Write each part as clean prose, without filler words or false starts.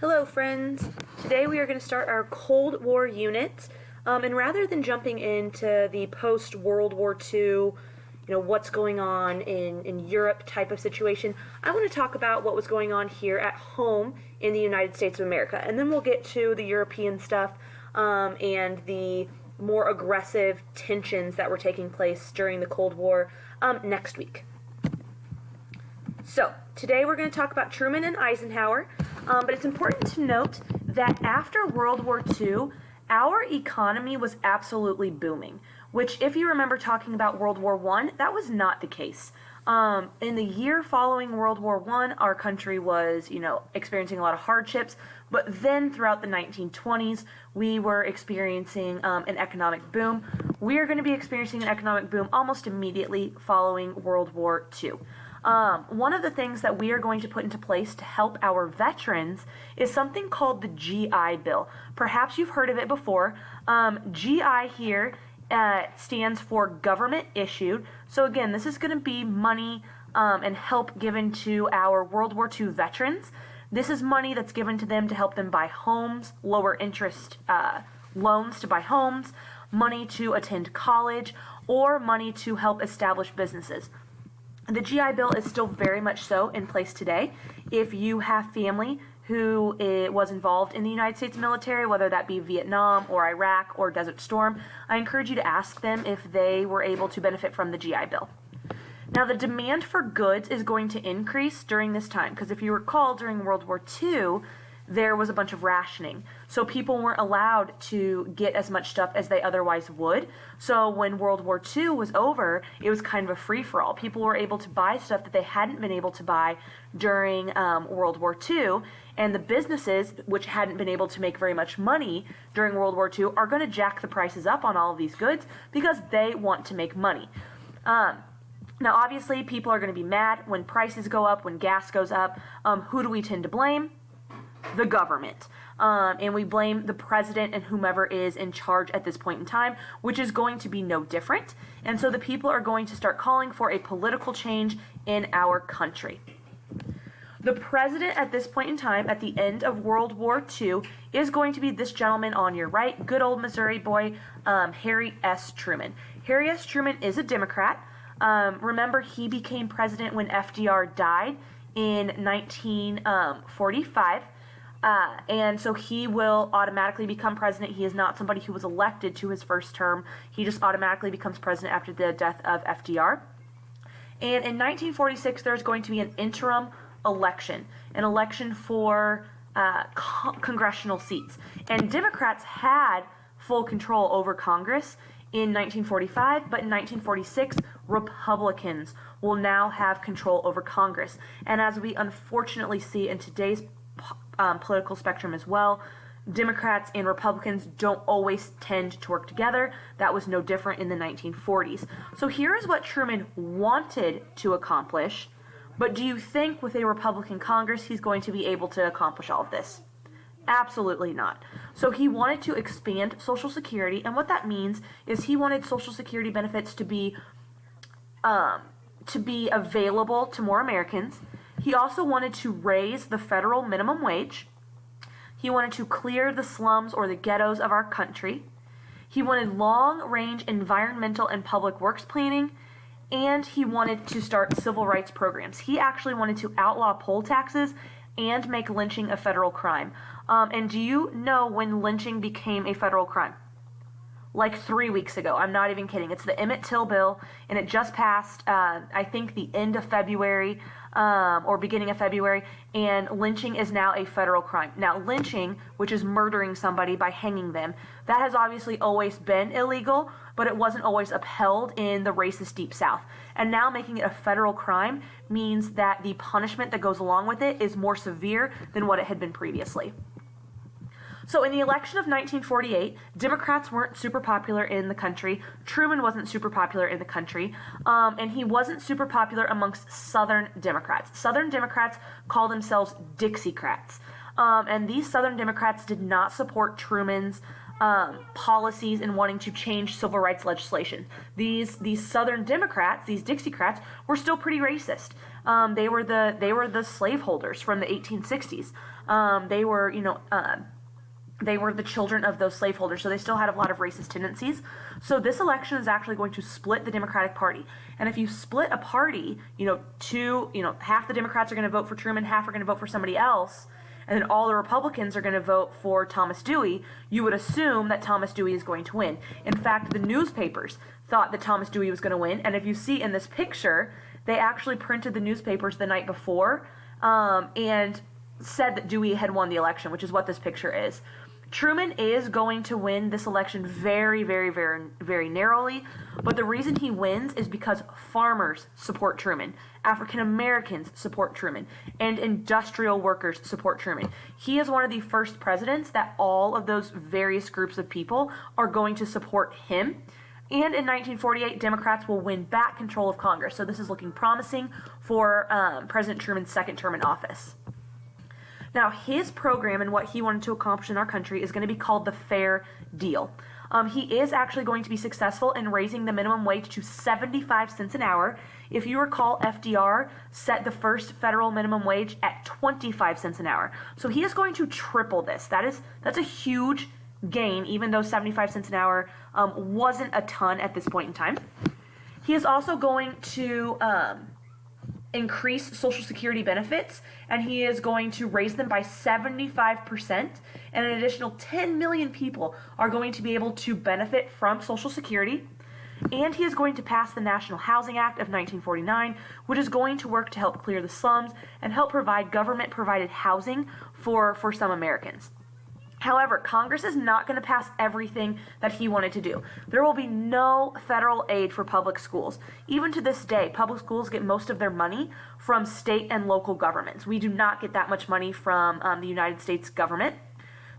Hello friends! Today we are going to start our Cold War unit, and rather than jumping into the post-World War II, what's going on in Europe type of situation, I want to talk about what was going on here at home in the United States of America, and then we'll get to the European stuff and the more aggressive tensions that were taking place during the Cold War next week. So, today we're going to talk about Truman and Eisenhower, but it's important to note that after World War II, our economy was absolutely booming, which if you remember talking about World War I, that was not the case. In the year following World War I, our country was, experiencing a lot of hardships, but then throughout the 1920s, we were experiencing an economic boom. We are going to be experiencing an economic boom almost immediately following World War II. One of the things that we are going to put into place to help our veterans is something called the GI Bill. Perhaps you've heard of it before. GI here stands for government issued. So again, this is going to be money and help given to our World War II veterans. This is money that's given to them to help them buy homes, lower interest loans to buy homes, money to attend college, or money to help establish businesses. The GI Bill is still very much so in place today. If you have family who was involved in the United States military, whether that be Vietnam or Iraq or Desert Storm, I encourage you to ask them if they were able to benefit from the GI Bill. Now, the demand for goods is going to increase during this time, because if you recall, during World War II, there was a bunch of rationing. So people weren't allowed to get as much stuff as they otherwise would. So when World War II was over, it was kind of a free-for-all. People were able to buy stuff that they hadn't been able to buy during World War II, and the businesses, which hadn't been able to make very much money during World War II, are going to jack the prices up on all of these goods because they want to make money. Now, obviously, people are going to be mad when prices go up, when gas goes up. Who do we tend to blame? The government. And we blame the president and whomever is in charge at this point in time, which is going to be no different. And so the people are going to start calling for a political change in our country. The president at this point in time, at the end of World War II, is going to be this gentleman on your right, good old Missouri boy, Harry S. Truman. Harry S. Truman is a Democrat. Remember, he became president when FDR died in 1945. And so he will automatically become president. He is not somebody who was elected to his first term. He just automatically becomes president after the death of FDR. And in 1946, there's going to be an interim election, an election for congressional seats. And Democrats had full control over Congress in 1945, but in 1946, Republicans will now have control over Congress. And as we unfortunately see in today's political spectrum as well, Democrats and Republicans don't always tend to work together. That was no different in the 1940s. So here is what Truman wanted to accomplish, but do you think with a Republican Congress he's going to be able to accomplish all of this? Absolutely not. So he wanted to expand Social Security, and what that means is he wanted Social Security benefits to be available to more Americans. He also wanted to raise the federal minimum wage. He wanted to clear the slums or the ghettos of our country. He wanted long-range environmental and public works planning, and he wanted to start civil rights programs. He actually wanted to outlaw poll taxes and make lynching a federal crime. And do you know when lynching became a federal crime? Like 3 weeks ago. I'm not even kidding. It's the Emmett Till bill, and it just passed, I think, the end of February or beginning of February, and lynching is now a federal crime. Now, lynching, which is murdering somebody by hanging them, that has obviously always been illegal, but it wasn't always upheld in the racist Deep South. And now making it a federal crime means that the punishment that goes along with it is more severe than what it had been previously. So in the election of 1948, Democrats weren't super popular in the country. Truman wasn't super popular in the country, and he wasn't super popular amongst Southern Democrats. Southern Democrats call themselves Dixiecrats, and these Southern Democrats did not support Truman's policies in wanting to change civil rights legislation. These Southern Democrats, these Dixiecrats, were still pretty racist. They were the slaveholders from the 1860s. They were, they were the children of those slaveholders, so they still had a lot of racist tendencies. So this election is actually going to split the Democratic Party. And if you split a party, half the Democrats are going to vote for Truman, half are going to vote for somebody else, and then all the Republicans are going to vote for Thomas Dewey, you would assume that Thomas Dewey is going to win. In fact, the newspapers thought that Thomas Dewey was going to win, and if you see in this picture, they actually printed the newspapers the night before and said that Dewey had won the election, which is what this picture is. Truman is going to win this election very, very, very, very narrowly, but the reason he wins is because farmers support Truman, African Americans support Truman, and industrial workers support Truman. He is one of the first presidents that all of those various groups of people are going to support him. And in 1948, Democrats will win back control of Congress. So this is looking promising for President Truman's second term in office. Now, his program and what he wanted to accomplish in our country is going to be called the Fair Deal. He is actually going to be successful in raising the minimum wage to 75 cents an hour. If you recall, FDR set the first federal minimum wage at 25 cents an hour. So he is going to triple this. That's a huge gain, even though 75 cents an hour wasn't a ton at this point in time. He is also going to increase Social Security benefits, and he is going to raise them by 75%, and an additional 10 million people are going to be able to benefit from Social Security. And he is going to pass the National Housing Act of 1949, which is going to work to help clear the slums and help provide government-provided housing for some Americans. However, Congress is not going to pass everything that he wanted to do. There will be no federal aid for public schools. Even to this day, public schools get most of their money from state and local governments. We do not get that much money from the United States government.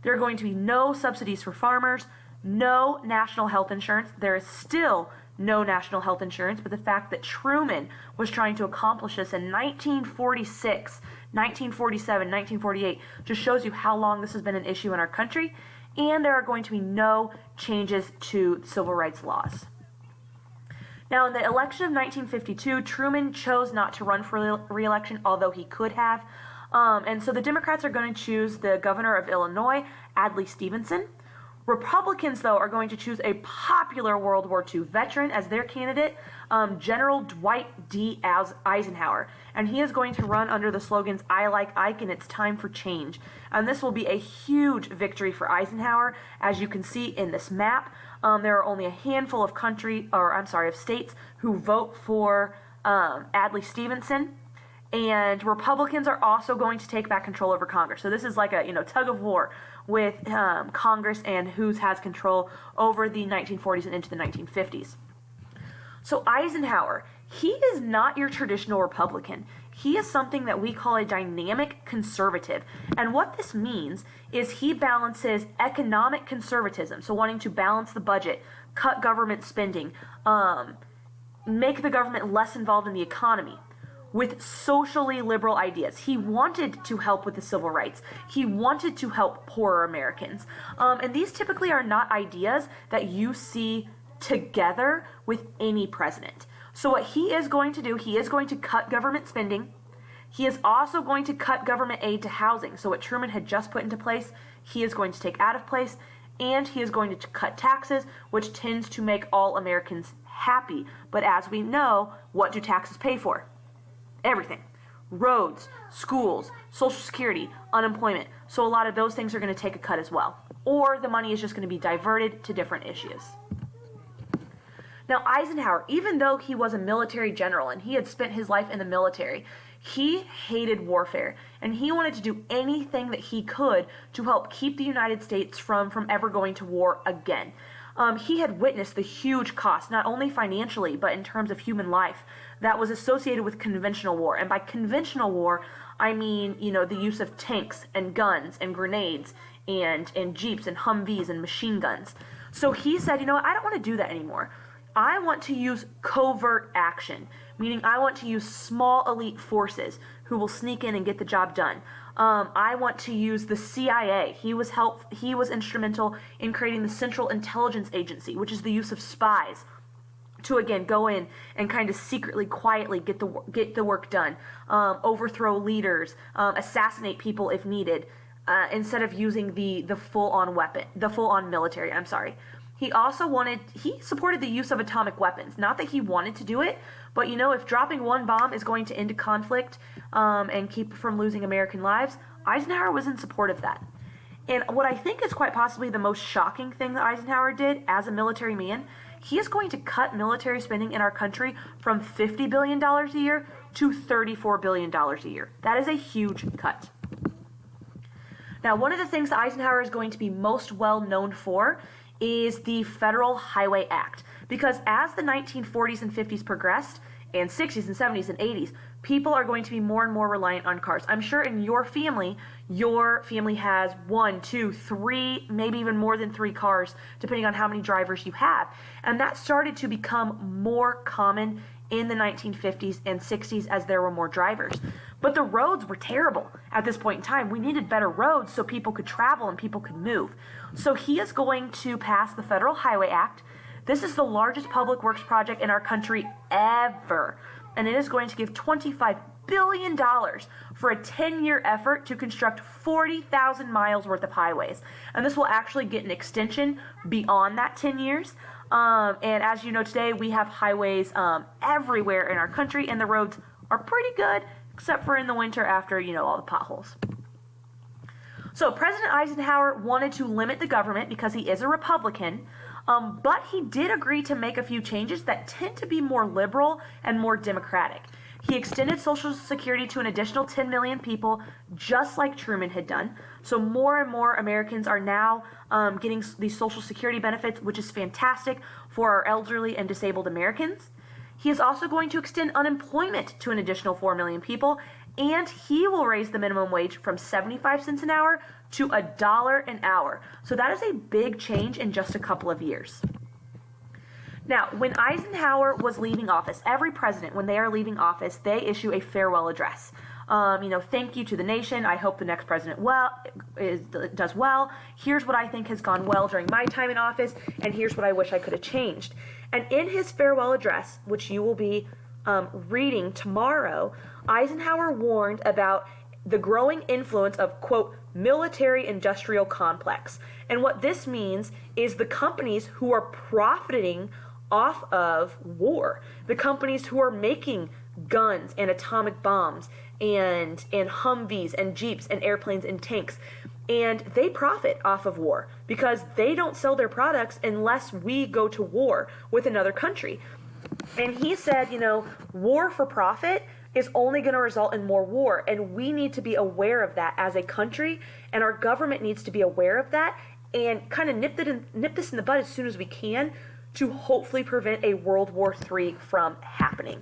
There are going to be no subsidies for farmers, no national health insurance. There is still no national health insurance, but the fact that Truman was trying to accomplish this in 1946, 1947, 1948 just shows you how long this has been an issue in our country. And there are going to be no changes to civil rights laws. Now, in the election of 1952, Truman chose not to run for re-election, although he could have. And so the Democrats are going to choose the governor of Illinois, Adlai Stevenson. Republicans, though, are going to choose a popular World War II veteran as their candidate, General Dwight D. Eisenhower. And he is going to run under the slogans, "I like Ike and it's time for change." And this will be a huge victory for Eisenhower. As you can see in this map, there are only a handful of states who vote for Adlai Stevenson. And Republicans are also going to take back control over Congress. So this is like a tug of war with Congress and who has control over the 1940s and into the 1950s. So Eisenhower, he is not your traditional Republican. He is something that we call a dynamic conservative. And what this means is he balances economic conservatism, so wanting to balance the budget, cut government spending, make the government less involved in the economy, with socially liberal ideas. He wanted to help with the civil rights. He wanted to help poorer Americans. And these typically are not ideas that you see together with any president. So what he is going to do, he is going to cut government spending. He is also going to cut government aid to housing. So what Truman had just put into place, he is going to take out of place. And he is going to cut taxes, which tends to make all Americans happy. But as we know, what do taxes pay for? Everything. Roads, schools, Social Security, unemployment. So a lot of those things are going to take a cut as well. Or the money is just going to be diverted to different issues. Now, Eisenhower, even though he was a military general and he had spent his life in the military, he hated warfare, and he wanted to do anything that he could to help keep the United States from ever going to war again. He had witnessed the huge cost, not only financially, but in terms of human life, that was associated with conventional war. And by conventional war, I mean, the use of tanks and guns and grenades and jeeps and Humvees and machine guns. So he said, I don't want to do that anymore. I want to use covert action, meaning I want to use small elite forces who will sneak in and get the job done. I want to use the CIA. He was instrumental in creating the Central Intelligence Agency, which is the use of spies to, again, go in and kind of secretly, quietly get the work done, overthrow leaders, assassinate people if needed. instead of using the full-on weapon, the full-on military. I'm sorry. He supported the use of atomic weapons. Not that he wanted to do it, but if dropping one bomb is going to end a conflict and keep from losing American lives, Eisenhower was in support of that. And what I think is quite possibly the most shocking thing that Eisenhower did as a military man, he is going to cut military spending in our country from $50 billion a year to $34 billion a year. That is a huge cut. Now, one of the things Eisenhower is going to be most well known for is the Federal Highway Act. Because as the 1940s and 50s progressed, and 60s and 70s and 80s, people are going to be more and more reliant on cars. I'm sure in your family has 1, 2, 3, maybe even more than 3 cars, depending on how many drivers you have. And that started to become more common in the 1950s and 60s as there were more drivers. But the roads were terrible at this point in time. We needed better roads so people could travel and people could move. So he is going to pass the Federal Highway Act. This is the largest public works project in our country ever, and it is going to give $25 billion for a 10-year effort to construct 40,000 miles worth of highways. And this will actually get an extension beyond that 10 years. And as you know, today we have highways everywhere in our country, and the roads are pretty good, except for in the winter after, all the potholes. So President Eisenhower wanted to limit the government because he is a Republican, but he did agree to make a few changes that tend to be more liberal and more democratic. He extended Social Security to an additional 10 million people, just like Truman had done. So more and more Americans are now getting these Social Security benefits, which is fantastic for our elderly and disabled Americans. He is also going to extend unemployment to an additional 4 million people, and he will raise the minimum wage from 75 cents an hour to $1 an hour. So that is a big change in just a couple of years. Now, when Eisenhower was leaving office, every president, when they are leaving office, they issue a farewell address. Thank you to the nation. I hope the next president does well. Here's what I think has gone well during my time in office, and here's what I wish I could have changed. And in his farewell address, which you will be reading tomorrow, Eisenhower warned about the growing influence of, quote, military-industrial complex. And what this means is the companies who are profiting off of war, the companies who are making guns and atomic bombs and Humvees and Jeeps and airplanes and tanks. And they profit off of war because they don't sell their products unless we go to war with another country. And he said, war for profit is only going to result in more war, and we need to be aware of that as a country, and our government needs to be aware of that and kind of nip this in the bud as soon as we can to hopefully prevent a World War III from happening.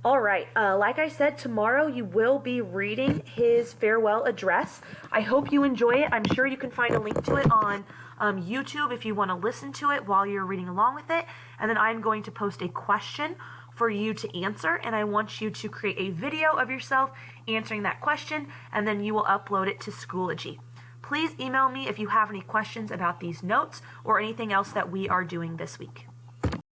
All right, like I said, tomorrow you will be reading his farewell address. I hope you enjoy it. I'm sure you can find a link to it on YouTube if you want to listen to it while you're reading along with it. And then I'm going to post a question for you to answer, and I want you to create a video of yourself answering that question, and then you will upload it to Schoology. Please email me if you have any questions about these notes or anything else that we are doing this week.